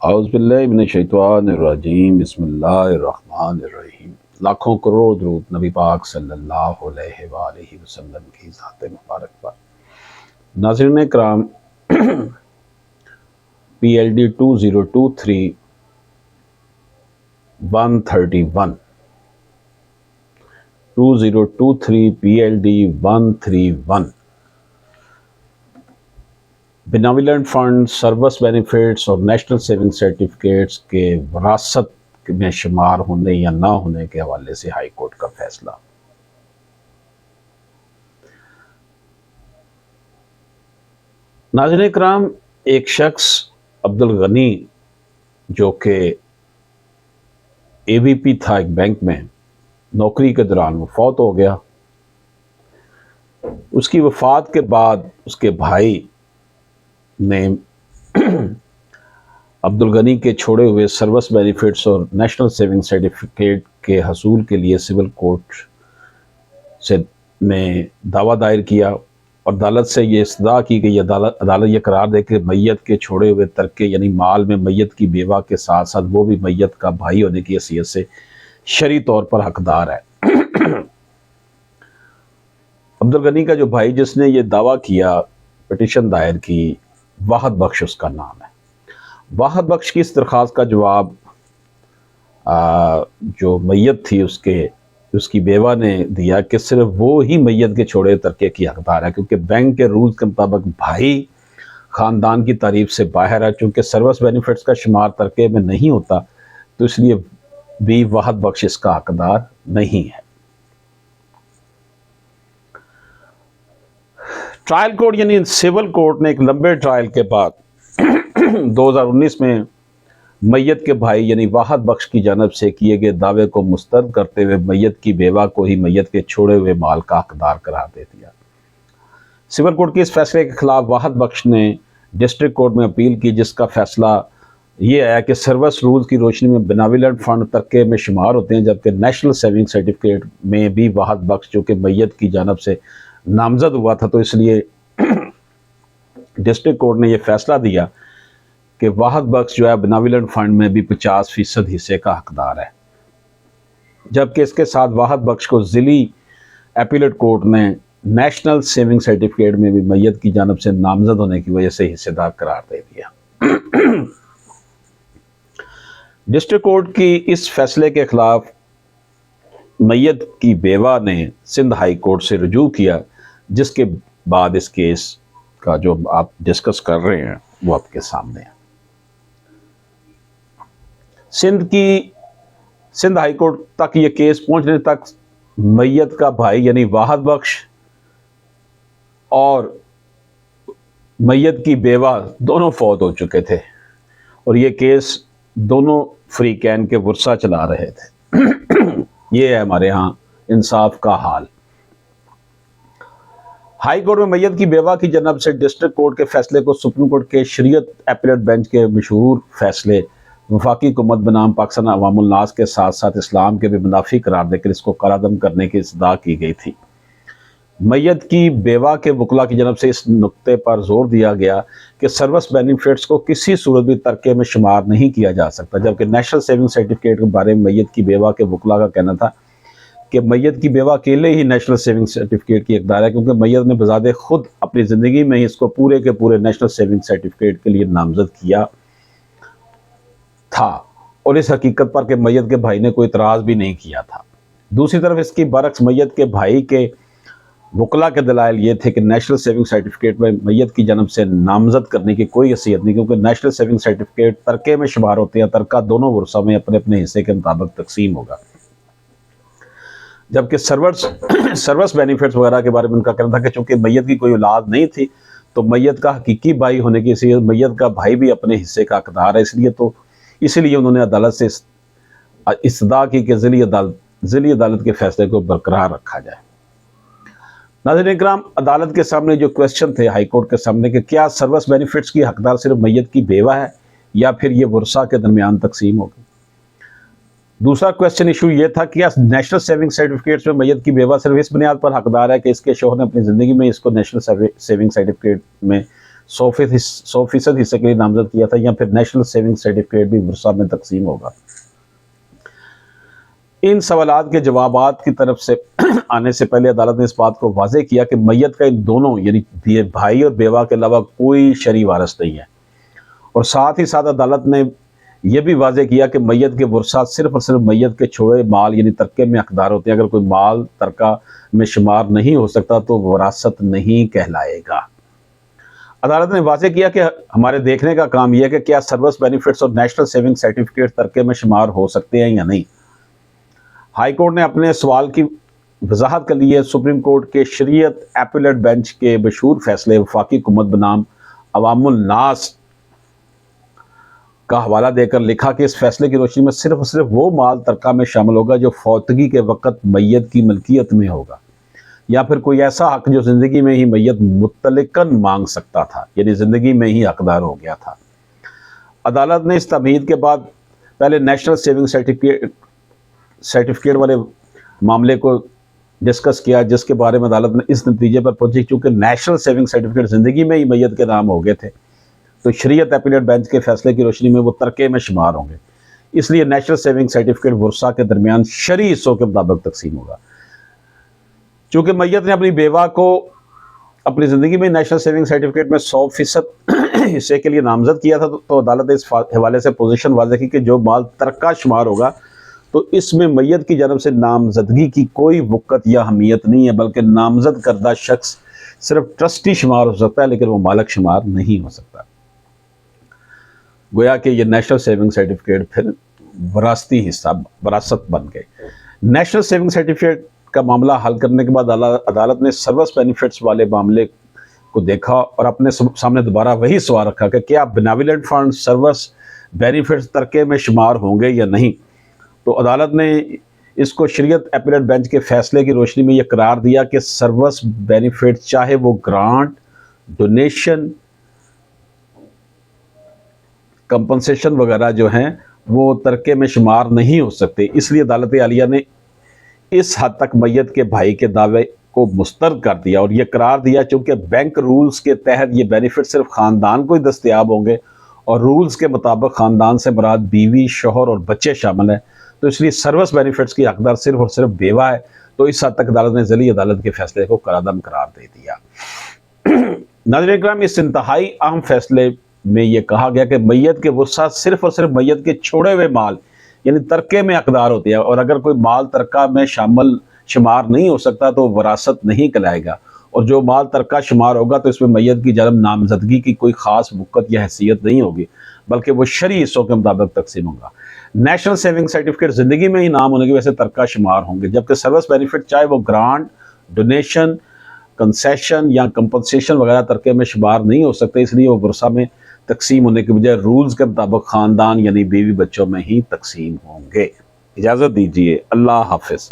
اعوذ باللہ من الشیطان الرجیم بسم اللہ الرحمن الرحیم۔ لاکھوں کروڑ درود نبی پاک صلی اللہ علیہ وآلہ وسلم کی ذات مبارک پر۔ ناظرین کرام، PLD 2023 131 2023 PLD 131 بیناولنٹ fund, service benefits اور نیشنل سیونگ سرٹیفکیٹس کے وراثت میں شمار ہونے یا نہ ہونے کے حوالے سے ہائی کورٹ کا فیصلہ۔ ناظرین کرام، ایک شخص عبدالغنی جو کہ AVP تھا ایک بینک میں، نوکری کے دوران وہ فوت ہو گیا۔ اس کی وفات کے بعد اس کے بھائی نے عبدالغنی کے چھوڑے ہوئے سروس بینیفٹس اور نیشنل سیونگ سرٹیفکیٹ کے حصول کے لیے سول کورٹ سے میں دعویٰ دائر کیا اور عدالت سے یہ استدعا کی کہ عدالت یہ قرار دے کہ میت کے چھوڑے ہوئے ترکے یعنی مال میں میت کی بیوہ کے ساتھ ساتھ وہ بھی میت کا بھائی ہونے کی حیثیت سے شرعی طور پر حقدار ہے۔ عبدالغنی کا جو بھائی جس نے یہ دعویٰ کیا، پٹیشن دائر کی، واحد بخش اس کا نام ہے۔ واحد بخش کی اس درخواست کا جواب جو میت تھی اس کی بیوہ نے دیا کہ صرف وہ ہی میت کے چھوڑے ترکے کی حقدار ہے، کیونکہ بینک کے رولز کے مطابق بھائی خاندان کی تعریف سے باہر ہے۔ چونکہ سروس بینیفٹس کا شمار ترکے میں نہیں ہوتا تو اس لیے بھی واحد بخش اس کا حقدار نہیں ہے۔ ٹرائل کورٹ یعنی سول کورٹ نے ایک لمبے ٹرائل کے بعد 2019 میں میت کے بھائی یعنی واحد بخش کی جانب سے کیے گئے دعوے کو مسترد کرتے ہوئے میت کی بیوہ کو ہی میت کے چھوڑے ہوئے مال کا حقدار قرار دے دیا۔ سول کورٹ کے اس فیصلے کے خلاف واحد بخش نے ڈسٹرکٹ کورٹ میں اپیل کی، جس کا فیصلہ یہ آیا کہ سروس رولز کی روشنی میں بیناولنٹ فنڈ ترکے میں شمار ہوتے ہیں، جبکہ نیشنل سیونگ سرٹیفکیٹ میں بھی واحد بخش جو کہ میت کی جانب سے نامزد ہوا تھا، تو اس لیے ڈسٹرکٹ کورٹ نے یہ فیصلہ دیا کہ واحد بخش جو ہے بیناولنٹ فنڈ میں بھی 50% حصے کا حقدار ہے، جبکہ اس کے ساتھ واحد بخش کو ضلعی اپیلیٹ کورٹ نے نیشنل سیونگ سرٹیفکیٹ میں بھی میت کی جانب سے نامزد ہونے کی وجہ سے حصے دار قرار دے دیا۔ ڈسٹرکٹ کورٹ کی اس فیصلے کے خلاف میت کی بیوہ نے سندھ ہائی کورٹ سے رجوع کیا، جس کے بعد اس کیس کا جو آپ ڈسکس کر رہے ہیں وہ آپ کے سامنے ہے۔ سندھ ہائی کورٹ تک یہ کیس پہنچنے تک میت کا بھائی یعنی واحد بخش اور میت کی بیوہ دونوں فوت ہو چکے تھے، اور یہ کیس دونوں فریقین کے ورثہ چلا رہے تھے۔ یہ ہے ہمارے ہاں انصاف کا حال۔ ہائی کورٹ میں میت کی بیوہ کی جانب سے ڈسٹرکٹ کورٹ کے فیصلے کو سپریم کورٹ کے شریعت اپیلیٹ بینچ کے مشہور فیصلے وفاقی حکومت بنام پاکستان عوام الناس کے ساتھ ساتھ اسلام کے بھی منافی قرار دے کر اس کو کالعدم کرنے کی استدعا کی گئی تھی۔ میت کی بیوہ کے وکلاء کی جانب سے اس نقطے پر زور دیا گیا کہ سروس بینیفٹس کو کسی صورت بھی ترکے میں شمار نہیں کیا جا سکتا، جبکہ نیشنل سیونگ سرٹیفکیٹ کے بارے میں میت کی بیوہ کے وکلاء کا کہنا تھا کہ میت کی بیوہ اکیلے ہی نیشنل سیونگ سرٹیفکیٹ کی حقدار ہے، کیونکہ میت نے بذات خود اپنی زندگی میں ہی اس کو پورے کے پورے نیشنل سیونگ سرٹیفکیٹ کے لیے نامزد کیا تھا، اور اس حقیقت پر کہ میت کے بھائی نے کوئی اعتراض بھی نہیں کیا تھا۔ دوسری طرف اس کی برعکس میت کے بھائی کے وکلاء کے دلائل یہ تھے کہ نیشنل سیونگ سرٹیفکیٹ میں میت کی جانب سے نامزد کرنے کی کوئی حیثیت نہیں، کیونکہ نیشنل سیونگ سرٹیفکیٹ ترکے میں شمار ہوتے ہیں، ترکہ دونوں ورثہ میں اپنے اپنے حصے کے مطابق تقسیم ہوگا، جبکہ سروس بینیفٹس وغیرہ کے بارے میں ان کا کہنا تھا کہ چونکہ میت کی کوئی اولاد نہیں تھی تو میت کا حقیقی بھائی ہونے کی حیثیت میت کا بھائی بھی اپنے حصے کا حقدار ہے، اس لیے انہوں نے عدالت سے استدعا کی کہ ضلعی عدالت کے فیصلے کو برقرار رکھا جائے۔ ناظرین کرام، عدالت کے سامنے جو کویسچن تھے ہائی کورٹ کے سامنے کہ کیا سروس بینیفٹس کی حقدار صرف میت کی بیوہ ہے یا پھر یہ ورثہ کے درمیان تقسیم ہوگی۔ دوسرا کویسچن ایشو یہ تھا کہ نیشنل سیونگ سرٹیفکیٹس میں میت کی بیوہ صرف اس بنیاد پر حقدار ہے کہ اس کے شوہر نے اپنی زندگی میں اس کو نیشنل سیونگ سرٹیفکیٹ میں 100% حصے کے لیے نامزد کیا تھا، یا پھر نیشنل سیونگ سرٹیفکیٹ بھی ورثہ میں تقسیم ہوگا؟ ان سوالات کے جوابات کی طرف سے آنے سے پہلے عدالت نے اس بات کو واضح کیا کہ میت کا ان دونوں یعنی بھائی اور بیوہ کے علاوہ کوئی شرعی وارث نہیں ہے، اور ساتھ ہی ساتھ عدالت نے یہ بھی واضح کیا کہ میت کے ورثہ صرف اور صرف میت کے چھوڑے مال یعنی ترکے میں حقدار ہوتے ہیں۔ اگر کوئی مال ترکہ میں شمار نہیں ہو سکتا تو وراثت نہیں کہلائے گا۔ عدالت نے واضح کیا کہ ہمارے دیکھنے کا کام یہ ہے کہ کیا سروس بینیفٹس اور نیشنل سیونگ سرٹیفکیٹ ترکے میں شمار ہو سکتے ہیں یا نہیں۔ ہائی کورٹ نے اپنے سوال کی وضاحت کے لیے سپریم کورٹ کے شریعت ایپیلیٹ بینچ کے مشہور فیصلے وفاقی حکومت بنام عوام الناس کا حوالہ دے کر لکھا کہ اس فیصلے کی روشنی میں صرف اور صرف وہ مال ترکہ میں شامل ہوگا جو فوتگی کے وقت میت کی ملکیت میں ہوگا، یا پھر کوئی ایسا حق جو زندگی میں ہی میت مطلقاً مانگ سکتا تھا، یعنی زندگی میں ہی حقدار ہو گیا تھا۔ عدالت نے اس تمہید کے بعد پہلے نیشنل سیونگ سرٹیفکیٹ والے معاملے کو ڈسکس کیا، جس کے بارے میں عدالت نے اس نتیجے پر پہنچی چونکہ نیشنل سیونگ سرٹیفکیٹ زندگی میں ہی میت کے نام ہو گئے تھے تو شریعت ایپیلیٹ بینچ کے فیصلے کی روشنی میں وہ ترکے میں شمار ہوں گے، اس لیے نیشنل سیونگ سرٹیفکیٹ ورثہ کے درمیان شرعی حصوں کے مطابق تقسیم ہوگا۔ چونکہ میت نے اپنی بیوہ کو اپنی زندگی میں نیشنل سیونگ سرٹیفکیٹ میں 100% حصے کے لیے نامزد کیا تھا تو عدالت نے اس حوالے سے پوزیشن واضح کی کہ جو مال ترکہ شمار ہوگا تو اس میں میت کی جانب سے نامزدگی کی کوئی وقت یا اہمیت نہیں ہے، بلکہ نامزد کردہ شخص صرف ٹرسٹی شمار ہو سکتا ہے لیکن وہ مالک شمار نہیں ہو سکتا۔ گویا کہ یہ نیشنل سیونگ سرٹیفکیٹ پھر وراثت بن گئے۔ نیشنل سیونگ سرٹیفکیٹ کا معاملہ حل کرنے کے بعد عدالت نے سروس بینیفٹس والے معاملے کو دیکھا اور اپنے سامنے دوبارہ وہی سوال رکھا کہ کیا بینیولنٹ فنڈ سروس بینیفٹس ترکے میں شمار ہوں گے یا نہیں۔ تو عدالت نے اس کو شریعت ایپیلیٹ بینچ کے فیصلے کی روشنی میں یہ قرار دیا کہ سروس بینیفٹ چاہے وہ گرانٹ، ڈونیشن، کمپنسیشن وغیرہ جو ہیں وہ ترکے میں شمار نہیں ہو سکتے، اس لیے عدالت عالیہ نے اس حد تک میت کے بھائی کے دعوے کو مسترد کر دیا اور یہ قرار دیا چونکہ بینک رولز کے تحت یہ بینیفٹ صرف خاندان کو ہی دستیاب ہوں گے اور رولز کے مطابق خاندان سے مراد بیوی، شوہر اور بچے شامل ہیں، تو اس لیے سروس بینیفٹس کی حقدار صرف اور صرف بیوہ ہے۔ تو اس حد تک عدالت نے ذیلی عدالت کے فیصلے کو قرآن قرار دے دیا۔ ناظرین کرام، اس انتہائی اہم فیصلے میں یہ کہا گیا کہ میت کے ورثہ صرف اور صرف میت کے چھوڑے ہوئے مال یعنی ترکے میں حقدار ہوتے ہیں، اور اگر کوئی مال ترکہ میں شمار نہیں ہو سکتا تو وراثت نہیں کہلائے گا، اور جو مال ترکہ شمار ہوگا تو اس میں میت کی جانب نامزدگی کی کوئی خاص وقت یا حیثیت نہیں ہوگی، بلکہ وہ شرعی حصوں کے مطابق تقسیم ہوگا۔ نیشنل سیونگ سرٹیفکیٹ زندگی میں ہی نام ہونے کی وجہ سے ترکہ شمار ہوں گے، جبکہ سروس بینیفٹ چاہے وہ گرانٹ، ڈونیشن، کنسیشن یا کمپنسیشن وغیرہ ترکے میں شمار نہیں ہو سکتے، اس لیے وہ ورثہ میں تقسیم ہونے کے بجائے رولز کے مطابق خاندان یعنی بیوی بچوں میں ہی تقسیم ہوں گے۔ اجازت دیجیے، اللہ حافظ۔